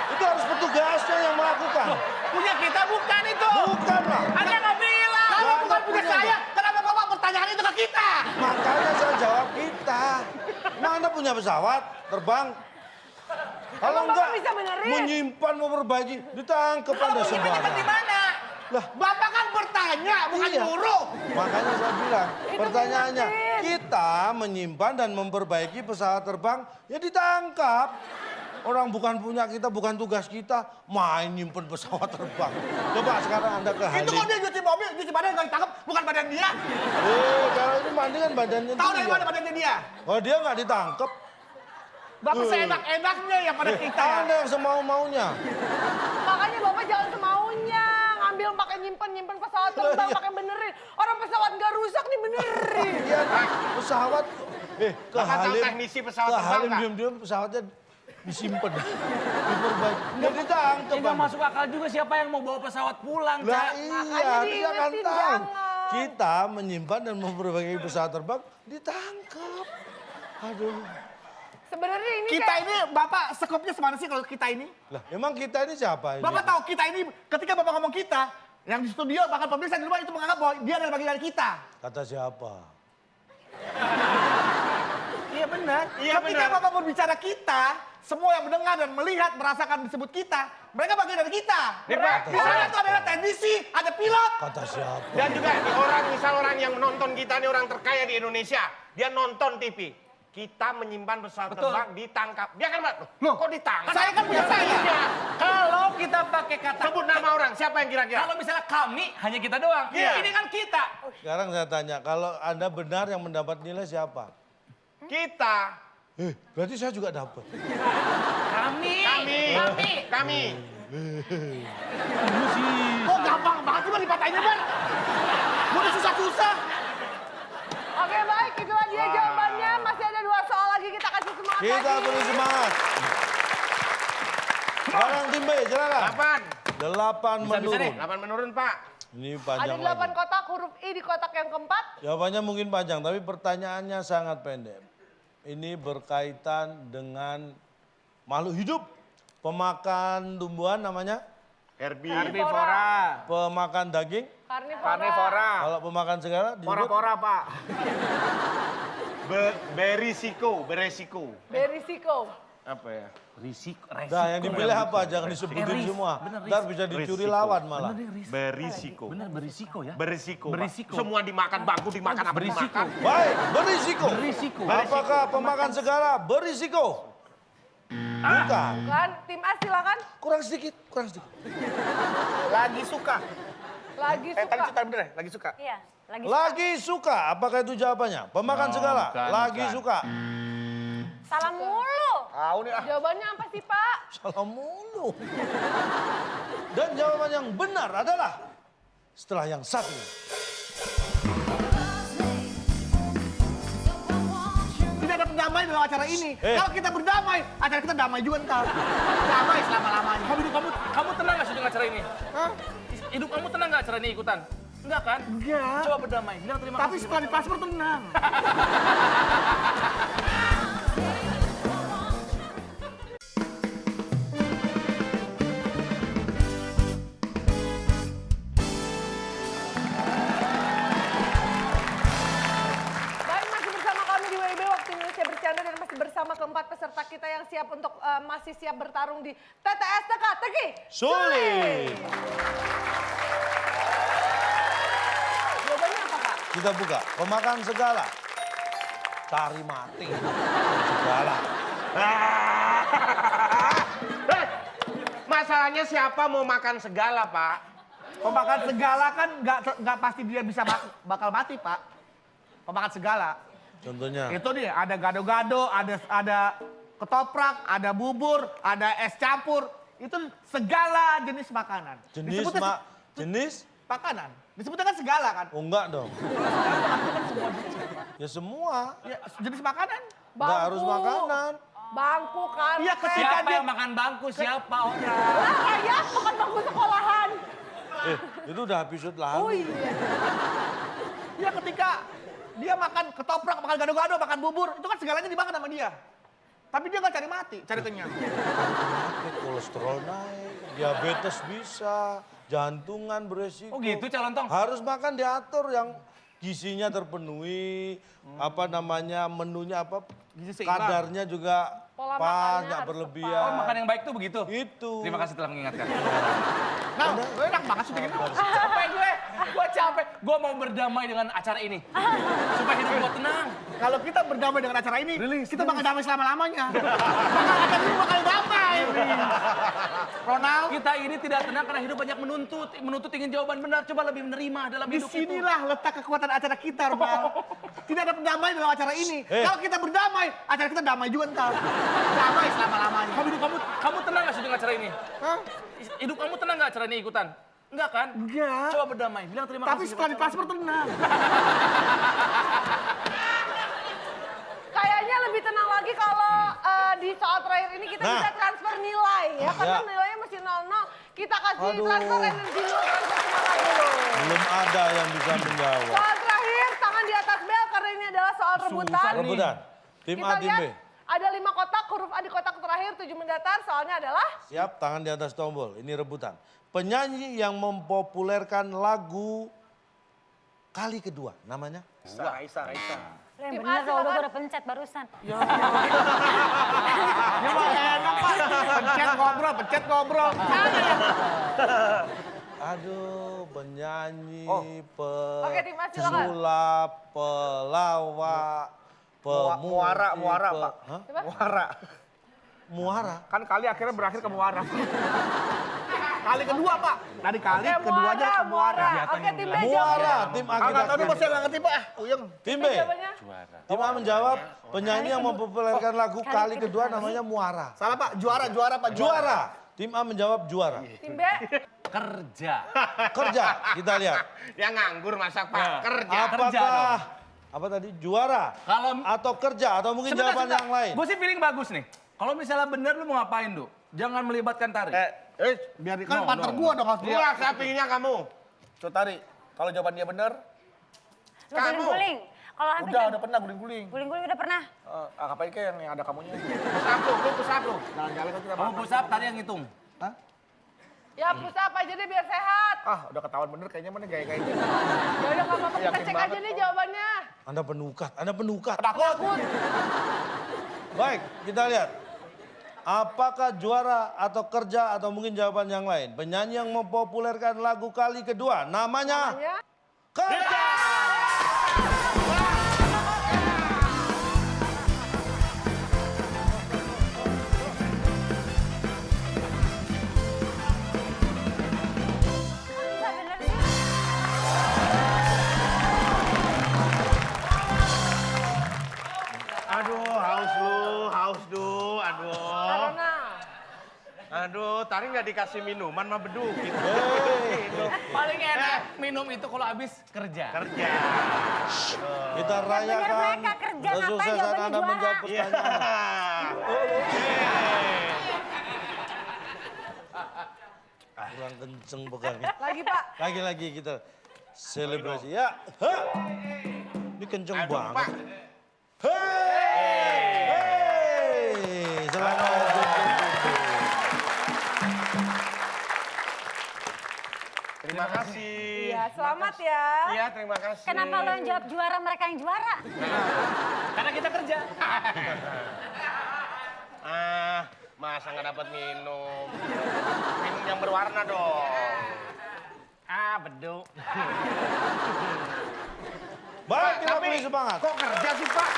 Itu harus petugasnya yang melakukan. Punya kita bukan itu. Bukan lah. Anda nggak bilang. Kalau Nggak bukan ada punya punya, saya, kenapa Bapak pertanyaan itu ke kita? Makanya saya jawab kita. Emang Anda punya pesawat terbang? Kalau Emang Bapak enggak, bisa benerin? menyimpan, memperbaiki, ditangkap Anda Di sembarang. mana? Lah, Bapak kan bertanya, bukan Iya. nyuruh. makanya saya bilang, Itu pertanyaannya, diingetin. kita menyimpan dan memperbaiki pesawat terbang, ya ditangkap. Orang bukan punya kita, bukan tugas kita, main nyimpen pesawat terbang. Coba sekarang Anda ke Itu Halim. kok dia cuci mobil, cuci badan nggak ditangkap, bukan badan dia. Kalau ini mandi kan badannya Tahu dari dia. mana badannya dia? Oh dia nggak ditangkap, Bapak seenak-enaknya yang pada kita. Anda yang semau-maunya. Makanya Bapak jangan semaunya. Ngambil pakai nyimpen pesawat terbang, Iya. pakai benerin. Orang pesawat nggak rusak dibenerin. Iya, pesawat. Ke Bapak tahu Halim. teknisi pesawat Ke terbang Halim nggak? diam-diam pesawatnya disimpan. Diperbaiki. Nggak ditangkap. Nggak Anda. masuk akal juga siapa yang mau bawa pesawat pulang, Lah Cak. iya, Makanya dia kan diingetin, tahu. jangan. Kita menyimpan dan memperbaiki pesawat terbang, ditangkap. Aduh. Sebenarnya ini Kita kayak... ini, Bapak skopnya semana sih kalau kita ini? Lah, emang kita ini siapa ini? Bapak tahu kita ini, ketika Bapak ngomong kita, yang di studio bahkan pemirsa di rumah itu menganggap bahwa dia adalah bagian dari kita. Kata siapa? Iya benar. Iya, Ketika benar. Bapak berbicara kita, semua yang mendengar dan melihat merasakan disebut kita, mereka bagian dari kita. Nih, Pak. Di sana tuh ada teknisi, ada pilot. Kata siapa? Dan juga nih, orang yang menonton kita nih orang terkaya di Indonesia. Dia nonton TV. Kita menyimpan pesawat terbang, ditangkap. Dia kan, Loh, kok ditangkap? saya kan punya saya. Kalau kita pakai kata Sebut nama orang, siapa yang kira-kira? kalau misalnya kami hanya kita doang. Iya. Ini kan kita. Sekarang saya tanya, kalau Anda benar yang mendapat nilai siapa? Kita. Berarti saya juga dapat. Kami. Kok gampang banget sih Bang dipatahinnya Bang? Gue udah susah-susah. Oke baik, itulah dia jawabannya. Masih ada 2 soal lagi, kita kasih semangat Kita lagi. beri semangat. Sekarang tim B, silakan. 8 menurun. 8 menurun, Pak. Ini Ada panjang 8 lagi. kotak, huruf I di kotak yang keempat. Jawabannya mungkin panjang, tapi pertanyaannya sangat pendek. Ini berkaitan dengan makhluk hidup. Pemakan tumbuhan namanya, Herbivora. pemakan daging. Karnivora. Kalau pemakan segala disebut Pora-pora Pak. Berisiko. Berisiko. Apa ya? Risiko. Nah, yang dipilih apa? Jangan disebutin semua. Ntar bisa dicuri lawan malah. Berisiko. Bener berisiko ya. Berisiko. Pak. Berisiko. Semua dimakan, bangku dimakan, apa Berisiko. dimakan. Baik, berisiko. Berisiko. Apakah pemakan segala berisiko? Bukan. Kan, tim A silakan. Kurang sedikit, kurang sedikit. Lagi suka. Lagi Tadi suka. cerita bener ya? Lagi suka. Iya, lagi. Lagi suka, apakah itu jawabannya? Pemakan segala, bukan, lagi bukan. suka. Salah mulu. Tahu nih ah. Jawabannya apa sih, Pak? Salah mulu. Dan jawaban yang benar adalah setelah yang satu. Tidak ada perdamaian dalam acara ini. Eh. Kalau kita berdamai, acara kita damai juga ntar. Damai selama-lamanya. Kamu tenang nggak syuting acara ini? Hah? Hidup kamu tenang nggak acara ini ikutan? Enggak kan? Enggak. Coba berdamai. Bilang terima Tapi kasih. setelah di paspor tenang. Baik, masih bersama kami di WIB Waktu Indonesia Bercanda dan masih bersama keempat peserta kita yang siap untuk masih siap bertarung di TTS Teka-Teki Sulit. Jawabannya apa, Pak? Kita buka. Pemakan segala. Tari mati. Segala. Masalahnya siapa mau makan segala, Pak? Pemakan segala kan nggak pasti dia bisa bakal mati, Pak. Pemakan segala. Contohnya. Itu dia, ada gado-gado, ada ketoprak, ada bubur, ada es campur. Itu segala jenis makanan. Jenis Disebutnya jenis? makanan. Disebutnya kan segala kan? Oh enggak dong. Ya semua. Ya, jenis makanan. Enggak harus makanan. Bangku, kan? Iya, ketika Siapa dia yang makan bangku? Siapa orang? Lah, saya bukan bangku sekolahan. Itu udah episode lalu. Oh iya. ya ketika dia makan ketoprak, makan gado-gado, makan bubur, itu kan segalanya dimakan sama dia. Tapi dia nggak cari mati, cari kenyang. Penyakit, kolesterol naik, diabetes bisa, jantungan beresiko. Oh gitu calon tong? Harus makan diatur yang gizinya terpenuhi, apa namanya, menunya apa, Gizi seimbang. kadarnya juga Pola pas, makannya nggak harus berlebihan. Oh, makan yang baik tuh begitu? Itu. Terima kasih telah mengingatkan. Nah, gue enak banget syuting ini. Capek gue capek. Gue mau berdamai dengan acara ini. Supaya hidup gue tenang. Kalau kita berdamai dengan acara ini, kita bakal damai selama-lamanya. Bakal acara ini bakal damai. Ronald, Kita ini tidak tenang karena hidup banyak menuntut ingin jawaban benar. Coba lebih menerima dalam hidup itu. disinilah letak kekuatan acara kita, Ronald. Tidak ada perdamaian dalam acara ini. Kalau kita berdamai, acara kita damai juga ntar. Damai selama-lamanya. Kamu tenang nggak syuting acara ini? Hah? Hidup kamu tenang nggak acara ini ikutan? Enggak kan? Enggak. Coba berdamai. Bilang terima Tapi kasih. setelah di paspor tenang. Kayaknya lebih tenang lagi kalau di soal terakhir ini kita Nah. bisa transfer nilai ya. Karena Ya. nilainya masih 0-0. Kita kasih Aduh. transfer energi dulu, transfer semangat dulu. Belum ada yang bisa menjawab. Soal terakhir, tangan di atas bel karena ini adalah soal rebutan. Rebutan. Tim Kita A, tim lihat B. ada 5 kotak, huruf A di kotak terakhir, 7 mendatar. Soalnya adalah Siap, tangan di atas tombol. Ini rebutan. Penyanyi yang mempopulerkan lagu kali kedua, namanya? Raisa. Yang Tim A, bener kalau silakan. gue udah pencet barusan. Ya mah enak, Pak. Pencet ngobrol. Aduh, penyanyi, Oke, Tim A, silakan. pesulap, pelawak, Muara, pemukul, Pak. Hah? Muara. Muara? Kan kali akhirnya berakhir ke muara. Kali kedua, Pak. Dari kali Oke, keduanya ke muara. Oke, tim B Muara, jawabnya. tim A Ah, nggak tahu nih, kita. bos, saya nggak ngerti, Pak. Uyeng. Tim B. Jawabannya Tim A menjawab, penyanyi yang mempopulerkan lagu kali kedua namanya Muara. Salah, Pak. Juara, Pak. Juara. Tim A menjawab juara. tim B. Kerja. Kerja, kita lihat. Ya nganggur masa Pak, kerja. Apakah apa tadi juara Kalau- atau kerja atau mungkin jawaban yang lain? Gue sih feeling bagus nih. Kalau misalnya bener lu mau ngapain, Du? Jangan melibatkan tari. Biar kan partner gua dong harus dia. Puas sapinya kamu. Coba Tari, kalau jawaban dia benar, Lu guling-guling. Kalau hampir udah pernah guling-guling. guling-guling udah pernah. Ngapain kayak yang ada kamunya? Push up. Jalan-jalan kan kita Kamu makan. pusat, tari yang hitung. Hah? Ya, push up aja deh biar sehat. Udah ketahuan bener kayaknya mana gaya-gayanya. Ya udah nggak apa-apa, kita Yakin cek banget aja nih jawabannya. Anda penukat. Takut. Baik, kita lihat. Apakah juara atau kerja atau mungkin jawaban yang lain? Penyanyi yang mempopulerkan lagu kali kedua namanya Ya. Kerja. Nggak bener sih. Aduh, haus lu. Aduh. Lestari nggak dikasih minuman mah beduk gitu. Minum. Paling enak minum itu kalau habis kerja. Kerja. Kita bener rayakan mereka kerja, ngapain kesuksesan jawabannya Anda menjawab juara? pertanyaan. Kurang kenceng pegangnya. Lagi Pak. Lagi-lagi kita selebrasi. Ya, ha. Ini kenceng Aduh, banget. Pak. Hei, selamat Terima kasih. Iya, selamat ya. Iya, terima kasih. Kenapa lo yang jawab juara, mereka yang juara? Karena kita kerja. Masa nggak dapat minum? Minum yang berwarna dong. Beduk. Baik, kita Tapi beri semangat. kok kerja sih, Pak?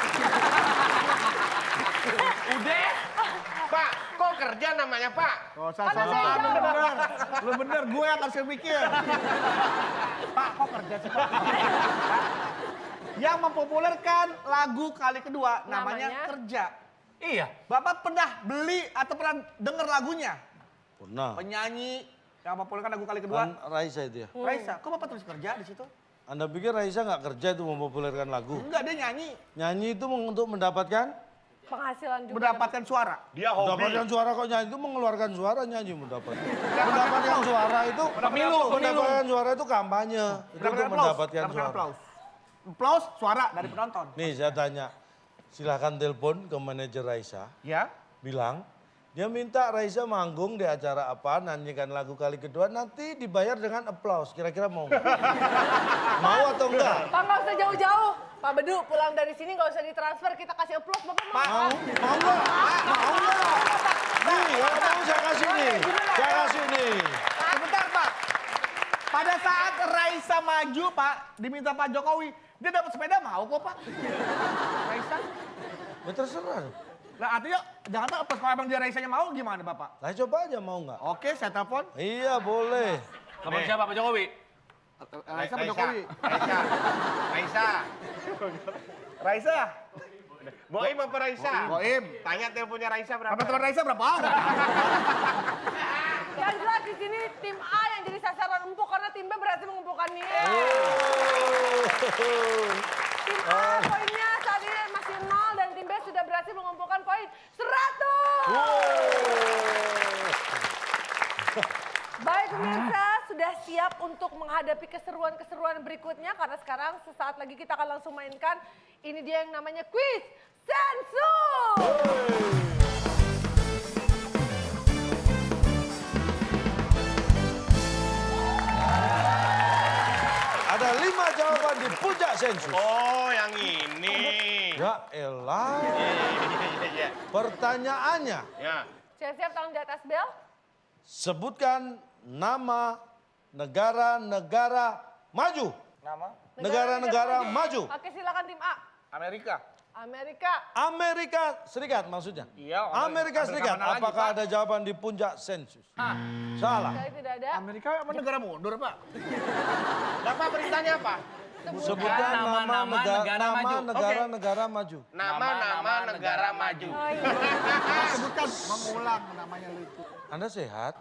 Udah. Pak, kok kerja namanya, Pak? Gak usah Kan soal saya lu jawab. bener. Lu bener, gue yang harus mikir. Pak, kok kerja sih, Pak? Yang mempopulerkan lagu kali kedua namanya Namanya? Kerja. Iya. Bapak pernah beli atau pernah denger lagunya? Pernah. Penyanyi yang mempopulerkan lagu kali kedua, Kan Raisa itu ya. Raisa. Kok Bapak tulis kerja di situ? Anda pikir Raisa nggak kerja itu mempopulerkan lagu? Enggak, dia nyanyi. Nyanyi itu untuk mendapatkan Penghasilan juga. Mendapatkan suara. Dia hobi. mendapatkan suara, kok nyanyi itu mengeluarkan suara, nyanyi mendapatkan suara itu mendapatkan suara itu kampanye, itu untuk mendapatkan suara. Aplaus. Aplaus, suara dari penonton. Nih saya tanya, silahkan telepon ke manajer Raisa, Ya. bilang dia minta Raisa manggung di acara apa, nyanyikan lagu kali kedua, nanti dibayar dengan aplaus. Kira-kira mau nggak? Mau atau enggak? Pak nggak usah jauh-jauh. Pak Bedu pulang dari sini nggak usah ditransfer, kita kasih aplaus. Bapak mau? Mau? Mau nggak? Mau nggak? Nih, kalau mau saya kasih nih. Saya kasih nih. Sebentar, Pak. Pada saat Raisa maju, Pak, diminta Pak Jokowi, dia dapat sepeda mau kok, Pak. Raisa. Ya terserah. Nah, artinya jangan tahu pas kalau emang dia Raisanya mau gimana, Bapak? Lah coba aja mau nggak? Oke, saya telepon. Iya boleh. Telepon siapa Pak Jokowi? Raisa Pak Jokowi. Raisa. Raisa. Boim apa Raisa? Boim. Tanya teleponnya Raisa berapa? Apa teman Raisa berapa? Yang jelas di sini tim A yang jadi sasaran empuk karena tim B berhasil mengumpulkannya. Tim A poinnya saat ini masih 0 dan tim B sudah berhasil mengumpulkan poin 100. Baik pemirsa, sudah siap untuk menghadapi keseruan-keseruan berikutnya karena sekarang sesaat lagi kita akan langsung mainkan ini dia yang namanya Quiz Sensus. Ada 5 jawaban di puncak sensus. Oh, yang ini. Ya elah. Iya. Pertanyaannya, Ya. Siap-siap tangan di atas bel. sebutkan nama negara-negara maju. Nama? Negara-negara maju. Oke, silakan tim A. Amerika. Amerika. Amerika Serikat maksudnya. Iya, Amerika Serikat. mana lagi, Apakah Pak? ada jawaban di puncak sensus? Salah. Saya tidak ada. Amerika emang negara mundur, Pak? Bapak beritanya apa? Sebutkan nama-nama negara maju. negara-negara maju. Nama-nama negara maju. Oh iya. Sebutkan mengulang namanya lucu. Anda sehat?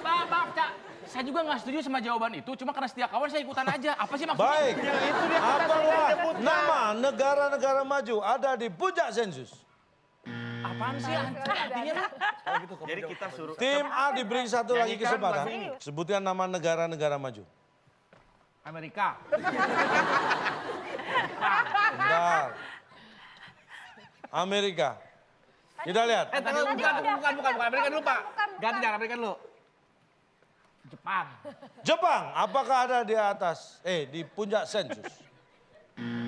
Pak, Cak. Saya juga nggak setuju sama jawaban itu, cuma karena setia kawan saya ikutan aja. Apa sih maksudnya? Baik. Apakah nama negara-negara maju ada di puncak sensus? Apaan sih artinya? Jadi kita suruh. Tim A diberi satu lagi Nyanyikan kesempatan. lagu ini. Sebutkan nama negara-negara maju. Amerika. Bentar. Amerika. Kita lihat. Bukan. Amerika dulu, Pak. Ganti jangan Amerika dulu. Jepang. Jepang, apakah ada di atas? Di puncak sensus?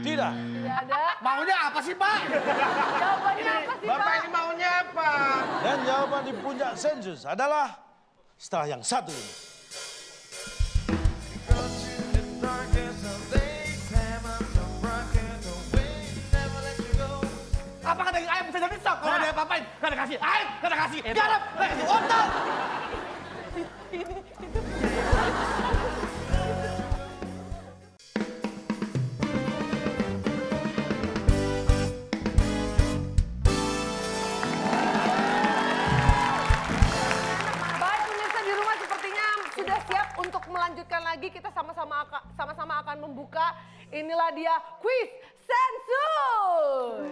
Tidak. Tidak ada. Maunya apa sih, Pak? Jawabannya apa sih, Bapak Pak? ini maunya apa? Dan jawaban di puncak sensus adalah setelah yang satu ini. Apakah daging ayam bisa jadi sop? Kalau dia apa-apain, gak ada kasih ayam, gak ada kasih garam, gak ada kasih wortel. lagi kita sama-sama akan membuka. Inilah dia kuis sensus.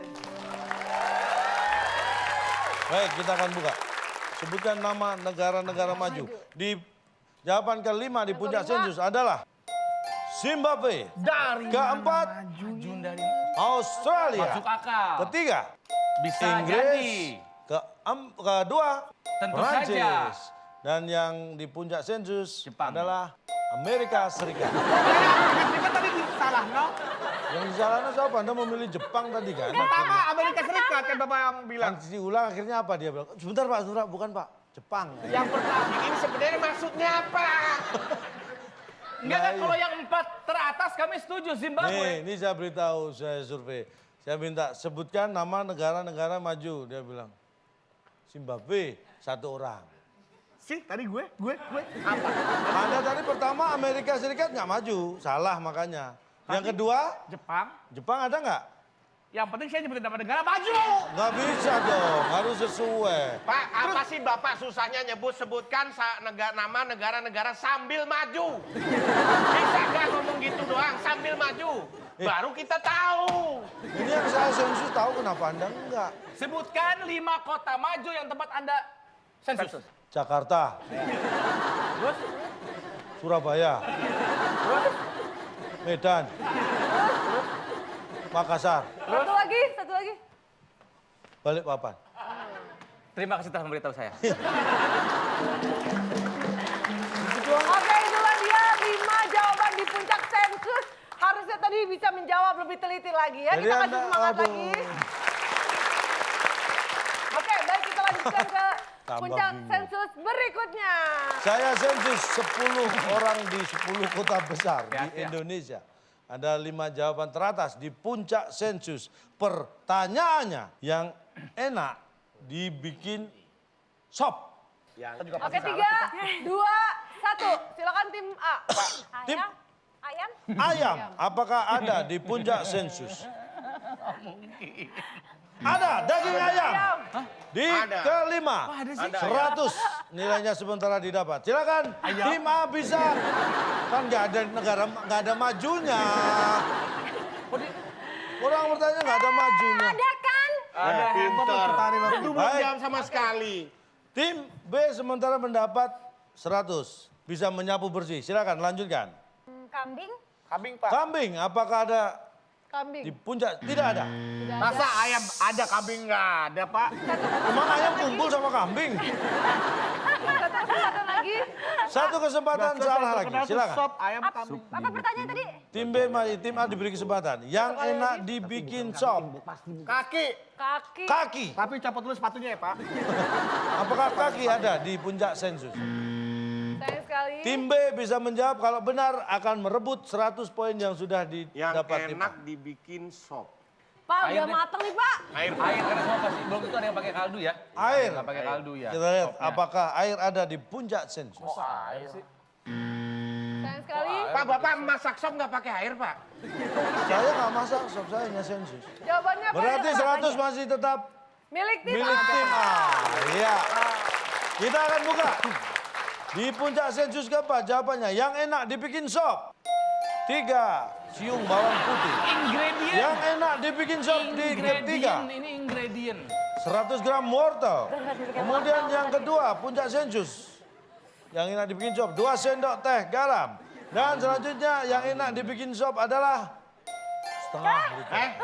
Baik, kita akan buka. Sebutkan nama negara-negara maju. Di jawaban kelima di puncak sensus adalah Zimbabwe. Dari Keempat, Australia. Masuk akal. Ketiga, Bisa Inggris. jadi. Kedua, Tentu Prancis. saja. Dan yang di puncak sensus Jepang. adalah Amerika Serikat. Kita tadi salah, no? Yang di sana siapa? Anda memilih Jepang tadi kan? Pertama Amerika Serikat kan Bapak yang bilang. Kan diulang akhirnya apa dia bilang? Sebentar Pak, bukan Pak. Jepang. Yang pertama. Ini sebenarnya maksudnya apa? Enggak kan kalau yang 4 teratas kami setuju Zimbabwe. Nih, ini saya beritahu, saya survei. Saya minta sebutkan nama negara-negara maju. Dia bilang, Zimbabwe, 1 orang. Sih, tadi gue. Apa? Anda tadi pertama Amerika Serikat nggak maju, salah makanya. Yang kedua, Jepang. Jepang ada nggak? Yang penting saya nyebutin nama negara maju. Nggak bisa dong, harus sesuai. Pak, apa sih Bapak susahnya sebutkan nama negara-negara sambil maju? Bisa nggak ngomong gitu doang, sambil maju? Baru kita tahu. Ini yang saya sensus tahu kenapa Anda enggak. Sebutkan 5 kota maju yang tempat Anda sensus. Jakarta. Surabaya. Medan. Makassar. Satu lagi. Balikpapan. Terima kasih telah memberitahu saya. Oke, itulah dia 5 jawaban di puncak sensus. Harusnya tadi bisa menjawab lebih teliti lagi ya. Jadi Kita kasih Anda- semangat aduh. lagi. Oke, baik kita lanjutkan ke Tambah puncak bingung. sensus berikutnya. Saya sensus 10 orang di 10 kota besar di Ya. Indonesia. Ada 5 jawaban teratas di puncak sensus. Pertanyaannya yang enak dibikin sop. Oke, 3, 2, 1. Silakan tim A. Tim Ayam? ayam, apakah ada di puncak sensus? Ada daging ayam. Di Ada. kelima, 100 nilainya sementara didapat. Silakan tim A bisa. Kan nggak ada negara, nggak ada majunya. Orang bertanya nggak ada majunya. Ada kan? Ada pinter. Belum Baik. jawab sama sekali. Tim B sementara mendapat 100. Bisa menyapu bersih. Silakan lanjutkan. Kambing? Kambing, Pak. Kambing, apakah ada Kambing. di puncak? Tidak ada. Masa ayam ada, kambing nggak ada, Pak? Emang ayam kumpul sama kambing? Satu kesempatan lagi. Satu kesempatan salah lagi. Silakan. Sop, ayam, kambing. Apa pertanyaan tadi? Tim B, tim A diberi kesempatan. Yang enak dibikin sop. Kaki. Kaki. Kaki. Tapi copot dulu sepatunya ya, Pak. Apakah kaki ada di puncak sensus? Sayang sekali. Tim B bisa menjawab kalau benar akan merebut 100 poin yang sudah Yang didapat tim A. enak dibikin sop. Pak, Air udah deh. mateng nih, Pak. Air. Air karena semua pasti belum itu ada yang pakai kaldu ya. Air. Nggak pakai kaldu ya. Kita lihat apakah air ada di puncak sensus. Sayang sekali. Pak, Bapak masak sop nggak pakai air, Pak? Saya nggak masak sop, saya hanya sensus. Jawabannya apa? Berarti 100 masih tetap Milik tim milik A. tim A. Iya. Kita akan buka. Di puncak sensus keempat jawabannya yang enak dibikin sop. 3, siung bawang putih. Ingredient. Yang enak dibikin sop di ketiga. Ini ingredient. 100 gram wortel. Kemudian yang kedua puncak sensus. Yang enak dibikin sop 2 sendok teh garam. Dan selanjutnya yang enak dibikin sop adalah setengah liter.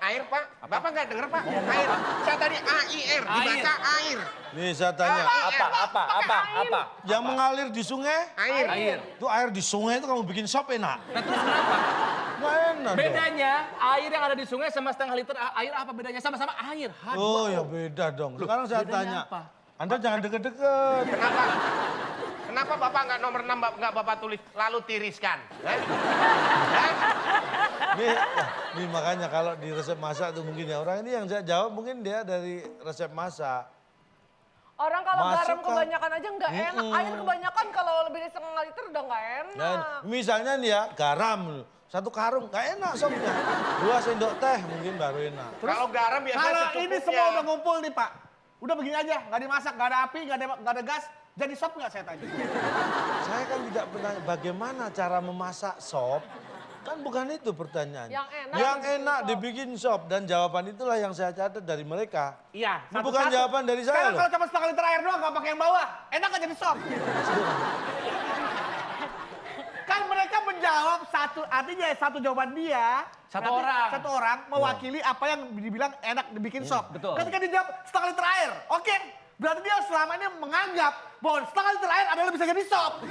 Air, Pak? Bapak nggak denger, Pak? Air. Saya tadi AIR, dibaca air. Nih saya tanya, Apa? yang mengalir di sungai? Air. Air. Itu air di sungai itu kamu bikin sop enak. Nah terus kenapa? Nggak enak dong. Bedanya air yang ada di sungai sama setengah liter air apa bedanya? Sama-sama air. Oh ya beda dong. Sekarang saya bedanya tanya, apa? Anda jangan deket-deket. Kenapa? Kenapa Bapak nggak nomor 6 nggak Bapak tulis lalu tiriskan? Nih makanya kalau di resep masak tuh mungkin ya orang ini yang saya jawab mungkin dia dari resep masak. Orang kalau garam Masukkan. kebanyakan aja nggak enak. Air kebanyakan kalau lebih dari setengah liter udah nggak enak. Dan misalnya nih ya garam 1 karung nggak enak sopnya. 2 sendok teh mungkin baru enak. Kalau garam biasanya Kalau secukupnya. ini semua udah ngumpul nih, Pak. Udah begini aja, nggak dimasak, nggak ada api, nggak ada gas. Jadi sop nggak saya tanya? Saya kan tidak pernah bagaimana cara memasak sop. Kan bukan itu pertanyaannya. Yang enak Dibikin sop. Dan jawaban itulah yang saya catat dari mereka. Iya. Ini bukan jawaban dari saya Sekarang loh. kalau cuma setengah liter air doang nggak pakai yang bawah, enak nggak jadi sop? Kan mereka menjawab artinya satu jawaban dia. Satu orang mewakili apa yang dibilang enak dibikin sop. betul. Ketika dijawab setengah liter air, oke. Berarti dia selama ini menganggap bahwa setengah liter air adalah bisa jadi sop.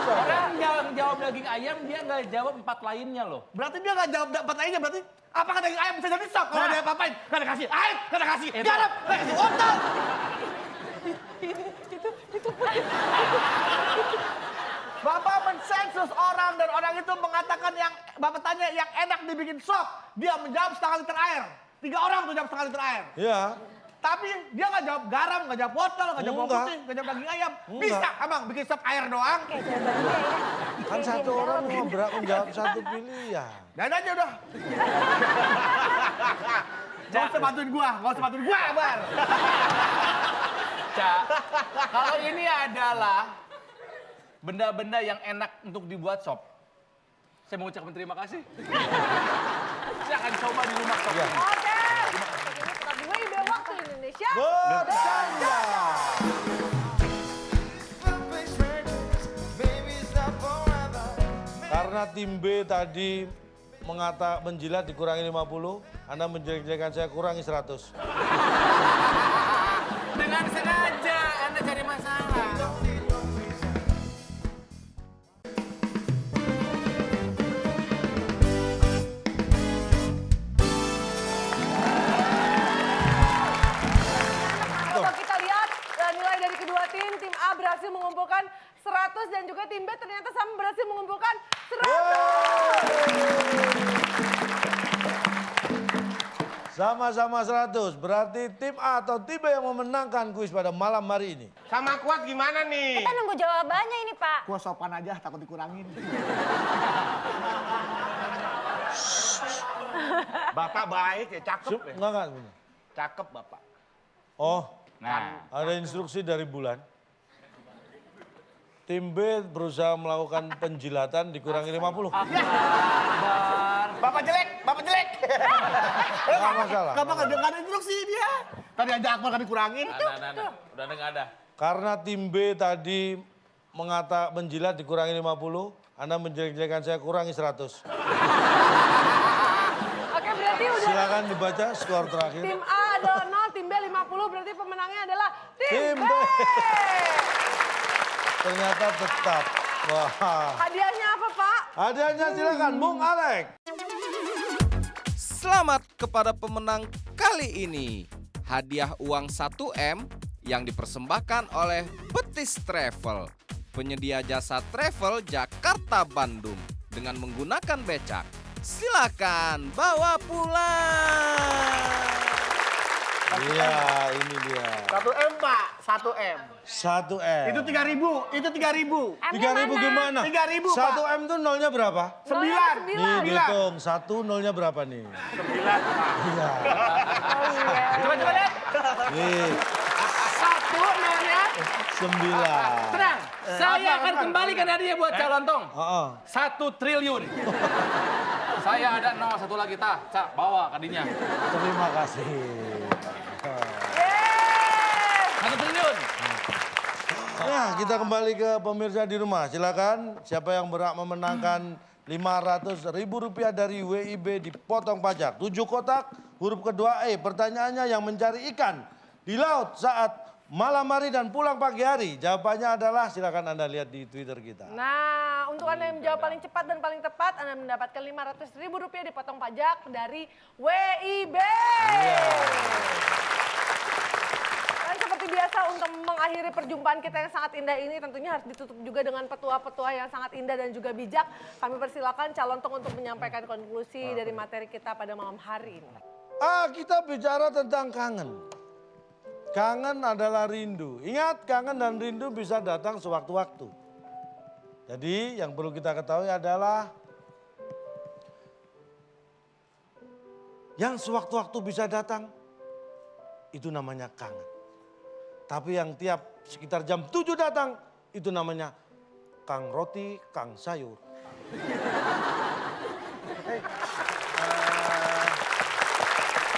Orang yang jawab daging ayam, dia nggak jawab 4 lainnya loh. Berarti dia nggak jawab dapat lainnya, berarti apakah daging ayam bisa jadi sop? Kalau Nah. dia apa-apain, nggak ada kasih air, nggak ada kasih Itu. garam, nggak ada kasih wortel. Bapak mensensus orang dan orang itu mengatakan yang Bapak tanya yang enak dibikin sop. Dia menjawab setengah liter air. 3 orang tuh jawab setengah liter air. Iya. Tapi dia nggak jawab garam, nggak jawab wortel, nggak jawab bawang Enggak. putih, nggak jawab daging ayam. Enggak. Bisa abang bikin sop air doang. Kayak jawabannya ya. Kan satu orang mau berhak menjawab satu pilihan. Dan aja udah. Gak usah bantuin gua, Bar. Cak, kalau ini adalah benda-benda yang enak untuk dibuat sop, saya mau ucapkan terima kasih. Saya akan coba di rumah sop Iya. ini. Oke. Ini tetap WIB Waktu Indonesia. Bercanda. Karena tim B tadi menjilat dikurangi 50, Anda menjelek-jelekan saya kurangi 100. Dengan sengaja Anda cari masalah. Coba kita lihat nilai dari kedua tim. Tim A berhasil mengumpulkan 100 dan juga tim B ternyata sama berhasil mengumpulkan 100. Sama-sama 100, berarti tim A atau tim B yang memenangkan kuis pada malam hari ini. Sama kuat gimana nih? Kita nunggu jawabannya ini, Pak. Gua sopan aja, takut dikurangin. Bapak baik ya, cakep ya. Enggak. Cakep Bapak. Oh, Nah, ada instruksi dari bulan. Tim B berusaha melakukan penjilatan dikurangi 50. Bapak jelek. Enggak masalah. Nggak ada instruksi dia. Tadi aja Akmal kan dikurangin. udah nggak ada. Karena tim B tadi menjilat dikurangi 50, Anda menjelek-jelekan saya kurangi 100. Oke, berarti udah Silakan dibaca skor terakhir. tim A adalah 0, tim B 50, berarti pemenangnya adalah tim Tim B. B. Ternyata tetap. Wah. Hadiahnya apa, Pak? Hadiahnya silakan Bung Alek. Selamat kepada pemenang kali ini. Hadiah uang 1M yang dipersembahkan oleh Betis Travel, penyedia jasa travel Jakarta Bandung dengan menggunakan becak. Silakan bawa pulang. Iya, ini dia. 1M Pak, 1M. 1M. Itu 3.000, itu 3.000. 3.000 gimana? 3.000, Pak. 1M tuh nolnya berapa? 9. Nih dihitung, 1 nolnya berapa nih? 9 Pak. Iya. Coba lihat. Nih, 1 nolnya. 9. Tenang, saya akan kembalikan hadiah buat Cak Lontong. Heeh. 1 triliun. Saya ada 0, 1 lagi, Cak, bawa kadinya. Terima kasih. 1 triliun. Nah, kita kembali ke pemirsa di rumah. Silakan, siapa yang berhak memenangkan Rp500.000 dari WIB dipotong pajak. 7 kotak, huruf kedua E. Pertanyaannya yang mencari ikan di laut saat malam hari dan pulang pagi hari. Jawabannya adalah, silakan Anda lihat di Twitter kita. Nah, untuk Anda yang menjawab paling cepat dan paling tepat, Anda mendapatkan Rp500.000 dipotong pajak dari WIB. Dan seperti biasa untuk mengakhiri perjumpaan kita yang sangat indah ini tentunya harus ditutup juga dengan petua-petua yang sangat indah dan juga bijak. Kami persilakan calon untuk menyampaikan konklusi dari materi kita pada malam hari ini. Kita bicara tentang kangen. Kangen adalah rindu. Ingat, kangen dan rindu bisa datang sewaktu-waktu. Jadi yang perlu kita ketahui adalah yang sewaktu-waktu bisa datang, itu namanya kangen. Tapi yang tiap sekitar jam 7 datang, itu namanya Kang Roti, Kang Sayur.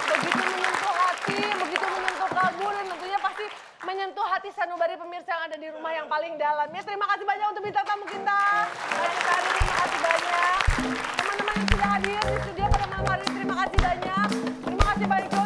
Begitu menyentuh hati, begitu menyentuh kalbu dan tentunya pasti menyentuh hati sanubari pemirsa yang ada di rumah yang paling dalam. Ya, terima kasih banyak untuk bintang tamu kita. Banyak hari, terima kasih banyak. Teman-teman yang sudah hadir di studio pada malam hari ini, terima kasih banyak. Terima kasih banyak.